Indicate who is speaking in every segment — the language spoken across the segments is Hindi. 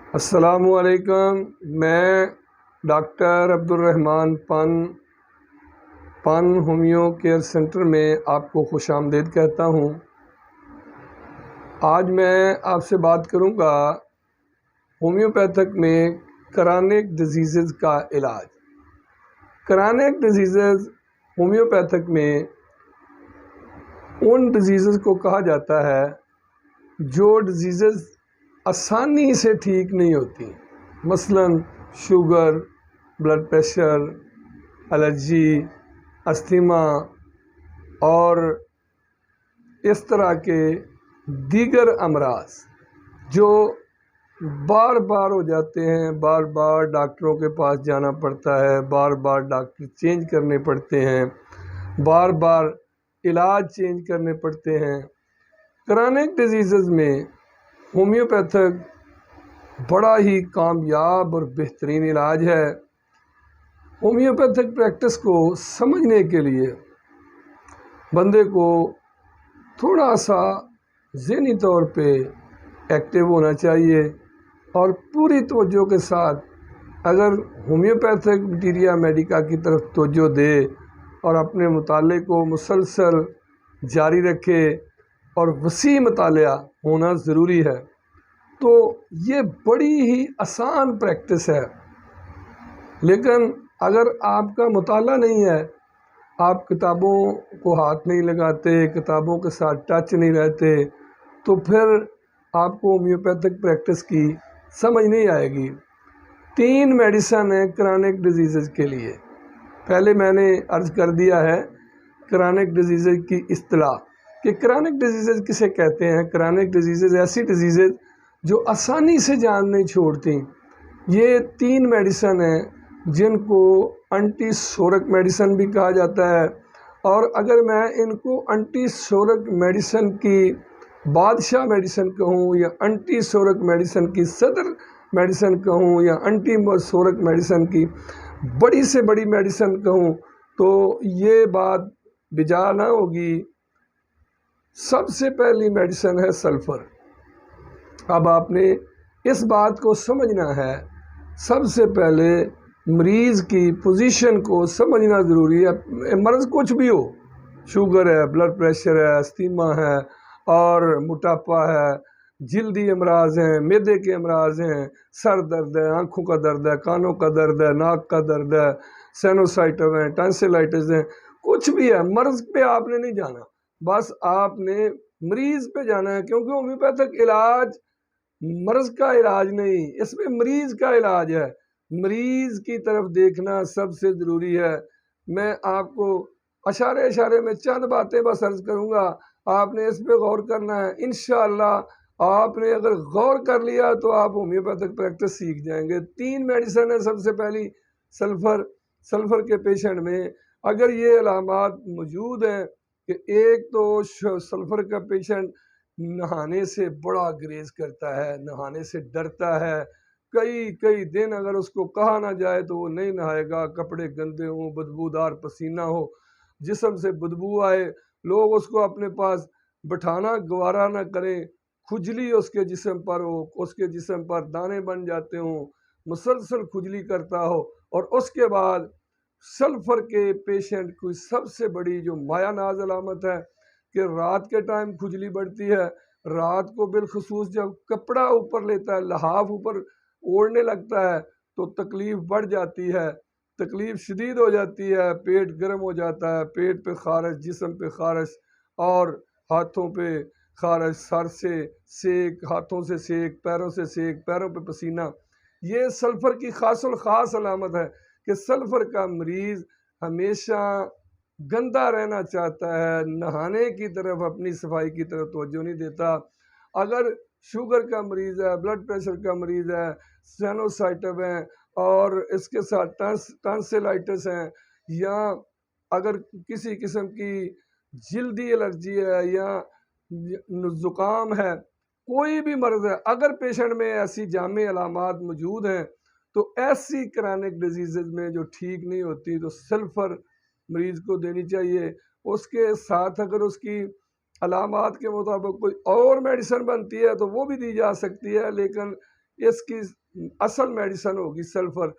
Speaker 1: अस्सलामुअलैकुम। मैं डॉक्टर अब्दुर्रहमान पन होमियो केयर सेंटर में आपको खुशामदीद कहता हूँ। आज मैं आपसे बात करूँगा होम्योपैथिक में क्रॉनिक डिजीज़ का इलाज। क्रॉनिक डिजीज़ होम्योपैथिक में उन डिजीज़ को कहा जाता है जो डिजीज़ आसानी से ठीक नहीं होती, मसलन sugar, blood pressure, allergy, asthma और इस तरह के दीगर अमराज जो बार बार हो जाते हैं। बार बार डॉक्टरों के पास जाना पड़ता है, बार बार डॉक्टर चेंज करने पड़ते हैं, बार बार इलाज चेंज करने पड़ते हैं। क्रॉनिक डिजीज़ में होम्योपैथिक बड़ा ही कामयाब और बेहतरीन इलाज है। होम्योपैथिक प्रैक्टिस को समझने के लिए बंदे को थोड़ा सा ज़हनी तौर पे एक्टिव होना चाहिए और पूरी तवज्जो के साथ अगर होम्योपैथिक मटीरिया मेडिका की तरफ तवज्जो दे और अपने मुताले को मुसलसल जारी रखे और वसी मुतालिया होना ज़रूरी है। तो ये बड़ी ही आसान प्रैक्टिस है, लेकिन अगर आपका मुताला नहीं है, आप किताबों को हाथ नहीं लगाते, किताबों के साथ टच नहीं रहते, तो फिर आपको होम्योपैथिक प्रैक्टिस की समझ नहीं आएगी। 3 मेडिसन है क्रॉनिक डिजीज़ के लिए। पहले मैंने अर्ज़ कर दिया है क्रॉनिक डिजीज़ की इस्तिलाह कि क्रॉनिक डिजीज़ किसे कहते हैं। क्रॉनिक डिजीज़ ऐसी डिजीज़ जो आसानी से जान नहीं छोड़ती। ये 3 मेडिसन हैं जिनको एंटीसोरिक मेडिसन भी कहा जाता है, और अगर मैं इनको एंटीसोरिक मेडिसन की बादशाह मेडिसन कहूँ या एंटीसोरिक मेडिसन की सदर मेडिसन कहूँ या एंटीसोरिक मेडिसन की बड़ी से बड़ी मेडिसन कहूँ, तो ये बात बिजा ना होगी। सबसे पहली मेडिसन है सल्फ़र। अब आपने इस बात को समझना है, सबसे पहले मरीज़ की पोजीशन को समझना ज़रूरी है। मर्ज़ कुछ भी हो, शुगर है, ब्लड प्रेशर है, अस्थमा है और मोटापा है, जल्दी अमराज हैं, मैदे के अमराज हैं, सर दर्द है, आँखों का दर्द है, कानों का दर्द है, नाक का दर्द है, साइनोसाइटिस है, टॉन्सिलाइटिस है, कुछ भी है, मर्ज़ पे आपने नहीं जाना, बस आपने मरीज़ पे जाना है। क्योंकि होम्योपैथिक इलाज मर्ज़ का इलाज नहीं, इसमें मरीज़ का इलाज है। मरीज़ की तरफ देखना सबसे ज़रूरी है। मैं आपको इशारे इशारे में चंद बातें बस अर्ज़ करूँगा, आपने इस पे गौर करना है। इंशाअल्लाह आपने अगर गौर कर लिया तो आप होम्योपैथिक प्रैक्टिस सीख जाएंगे। 3 मेडिसन है। सबसे पहली सल्फ़र। सल्फ़र के पेशेंट में अगर ये अलामात मौजूद हैं कि एक तो सल्फ़र का पेशेंट नहाने से बड़ा ग्रेज करता है, नहाने से डरता है, कई कई दिन अगर उसको कहा ना जाए तो वो नहीं नहाएगा, कपड़े गंदे हों, बदबूदार पसीना हो, जिस्म से बदबू आए, लोग उसको अपने पास बिठाना गवारा ना करें, खुजली उसके जिस्म पर हो, उसके जिस्म पर दाने बन जाते हों, मुसलसल खुजली करता हो, और उसके बाद सल्फ़र के पेशेंट की सबसे बड़ी जो मायानाज अलामत है कि रात के टाइम खुजली बढ़ती है। रात को बिलखसूस जब कपड़ा ऊपर लेता है, लहाफ ऊपर ओढ़ने लगता है, तो तकलीफ़ बढ़ जाती है, तकलीफ़ शदीद हो जाती है, पेट गर्म हो जाता है, पेट पे ख़ारिश, जिस्म पे ख़ारिश और हाथों पे ख़ारिश, सर से सेक, हाथों से सेक, पैरों से सेक, पैरों पे पसीना। ये सल्फ़र की ख़ासुल ख़ास अलामत है कि सल्फ़र का मरीज़ हमेशा गंदा रहना चाहता है, नहाने की तरफ, अपनी सफाई की तरफ तवज्जो नहीं देता। अगर शुगर का मरीज़ है, ब्लड प्रेशर का मरीज़ है, साइनोसाइटिस है और इसके साथ टॉन्सिलाइटिस हैं, या अगर किसी किस्म की जल्दी एलर्जी है या ज़ुकाम है, कोई भी मर्ज़ है, अगर पेशेंट में ऐसी जामे अलामात मौजूद हैं, तो ऐसी क्रॉनिक डिजीज़ में जो ठीक नहीं होती, तो सल्फ़र मरीज़ को देनी चाहिए। उसके साथ अगर उसकी अलामात के मुताबिक कोई और मेडिसिन बनती है तो वो भी दी जा सकती है, लेकिन इसकी असल मेडिसन होगी सल्फ़र।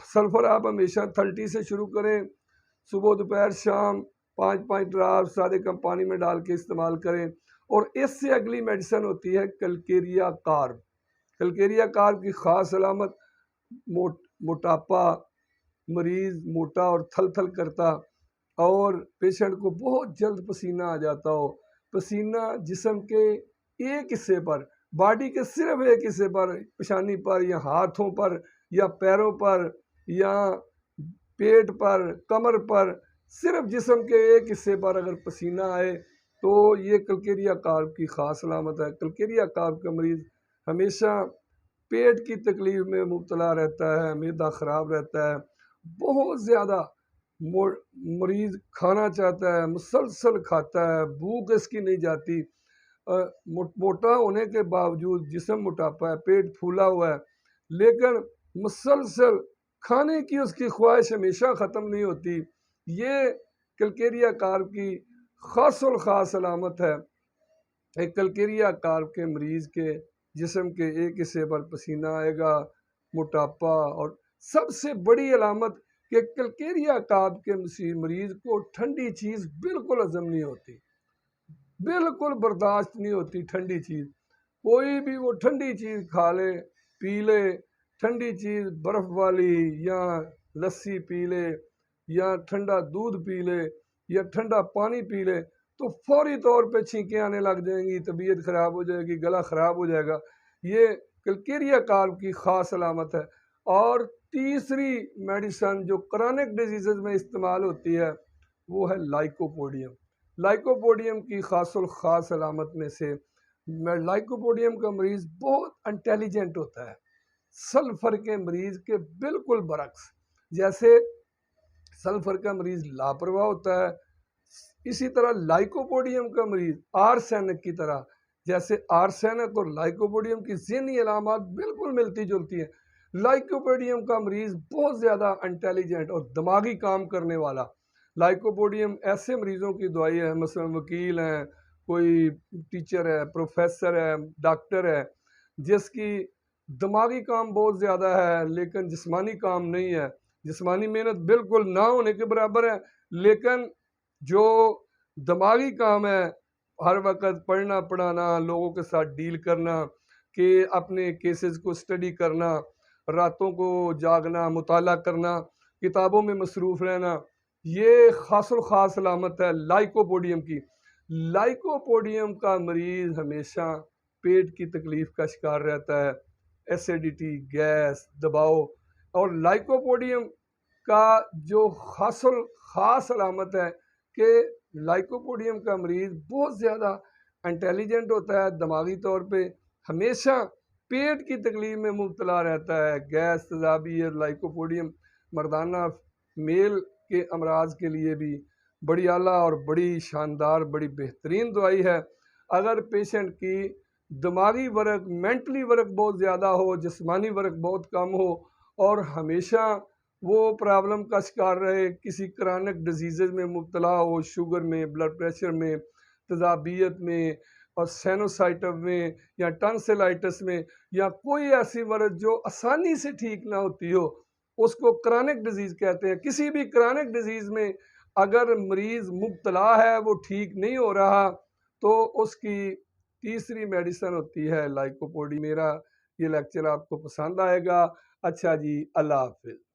Speaker 1: सल्फ़र आप हमेशा 30 से शुरू करें, सुबह दोपहर शाम 5-5 ड्राप सादे कम पानी में डाल के इस्तेमाल करें। और इससे अगली मेडिसन होती है कलकेरिया कार्ब। कलकेरिया कार्ब की ख़ास अलामत मोटापा, मरीज़ मोटा और थल थल करता और पेशेंट को बहुत जल्द पसीना आ जाता हो। पसीना जिस्म के एक हिस्से पर, बॉडी के सिर्फ एक हिस्से पर, पेशानी पर या हाथों पर या पैरों पर या पेट पर, कमर पर, सिर्फ जिस्म के एक हिस्से पर अगर पसीना आए तो ये कलकेरिया कार्ब की ख़ास अलामत है। कलकेरिया कार्ब का मरीज़ हमेशा पेट की तकलीफ़ में मुब्तला रहता है, मैदा ख़राब रहता है, बहुत ज़्यादा मरीज़ खाना चाहता है, मुसलसल खाता है, भूख इसकी नहीं जाती। मोटा होने के बावजूद जिस्म मोटापा है, पेट फूला हुआ है, लेकिन मुसलसल खाने की उसकी ख्वाहिश हमेशा ख़त्म नहीं होती। ये कलकेरिया कार्ब की ख़ासुल ख़ास अलामत है। एक कलकेरिया कार्ब के मरीज़ के जिस्म के एक हिस्से पर पसीना आएगा, मोटापा, और सबसे बड़ी अलामत कि कलकेरिया कार्ब के मरीज़ को ठंडी चीज़ बिल्कुल हज़म नहीं होती, बिल्कुल बर्दाश्त नहीं होती ठंडी चीज़। कोई भी वो ठंडी चीज़ खा ले, पी ले, ठंडी चीज़ बर्फ़ वाली या लस्सी पी ले या ठंडा दूध पी ले या ठंडा पानी पी ले तो फौरी तौर पे छींकें आने लग जाएंगी, तबीयत ख़राब हो जाएगी, गला ख़राब हो जाएगा। ये कलकेरिया कार्ब की ख़ास अलामत है। और तीसरी मेडिसन जो क्रॉनिक डिजीज़ में इस्तेमाल होती है वो है लाइकोपोडियम। लाइकोपोडियम की ख़ासुल ख़ास अलामत में से लाइकोपोडियम का मरीज़ बहुत इंटेलिजेंट होता है, सल्फ़र के मरीज़ के बिल्कुल बरक्स। जैसे सल्फ़र का मरीज़ लापरवाह होता है, इसी तरह लाइकोपोडियम का मरीज़ आर्सेनिक की तरह, जैसे आर्सेनिक और लाइकोपोडियम की ज़हनी अलामत बिल्कुल मिलती जुलती हैं। लाइकोपोडियम का मरीज़ बहुत ज़्यादा इंटेलिजेंट और दिमागी काम करने वाला। लाइकोपोडियम ऐसे मरीज़ों की दवाई है, मसलन वकील हैं, कोई टीचर है, प्रोफेसर है, डॉक्टर है, जिसकी दिमागी काम बहुत ज़्यादा है लेकिन जिस्मानी काम नहीं है। जिस्मानी मेहनत बिल्कुल ना होने के बराबर है, लेकिन जो दिमागी काम है, हर वक्त पढ़ना पढ़ाना, लोगों के साथ डील करना, कि अपने केसेस को स्टडी करना, रातों को जागना, मुताला करना, किताबों में मसरूफ़ रहना, ये ख़ासुल ख़ास अलामत है लाइकोपोडियम की। लाइकोपोडियम का मरीज़ हमेशा पेट की तकलीफ़ का शिकार रहता है, एसिडिटी, गैस, दबाव। और लाइकोपोडियम का जो ख़ासुल ख़ास अलामत है कि लाइकोपोडियम का मरीज़ बहुत ज़्यादा इंटेलिजेंट होता है, दिमागी तौर पे हमेशा पेट की तकलीफ़ में मुब्तला रहता है, गैस, तेज़ाबियत। लाइकोपोडियम मर्दाना मेल के अमराज के लिए भी बड़ी आला और बड़ी शानदार, बड़ी बेहतरीन दवाई है। अगर पेशेंट की दिमागी वर्क, मेंटली वर्क बहुत ज़्यादा हो, जिस्मानी वर्क बहुत कम हो और हमेशा वो प्रॉब्लम का शिकार रहे, किसी क्रॉनिक डिजीज़ में मुब्तला हो, शुगर में, ब्लड प्रेशर में, तेज़ाबियत में और साइनोसाइटिस में या टॉन्सिलाइटिस में, या कोई ऐसी वर्ज जो आसानी से ठीक ना होती हो, उसको क्रॉनिक डिजीज़ कहते हैं। किसी भी क्रॉनिक डिजीज़ में अगर मरीज़ मुब्तला है, वो ठीक नहीं हो रहा, तो उसकी तीसरी मेडिसिन होती है लाइकोपोडियम। मेरा ये लेक्चर आपको पसंद आएगा। अच्छा जी, अल्लाह हाफ़िज़।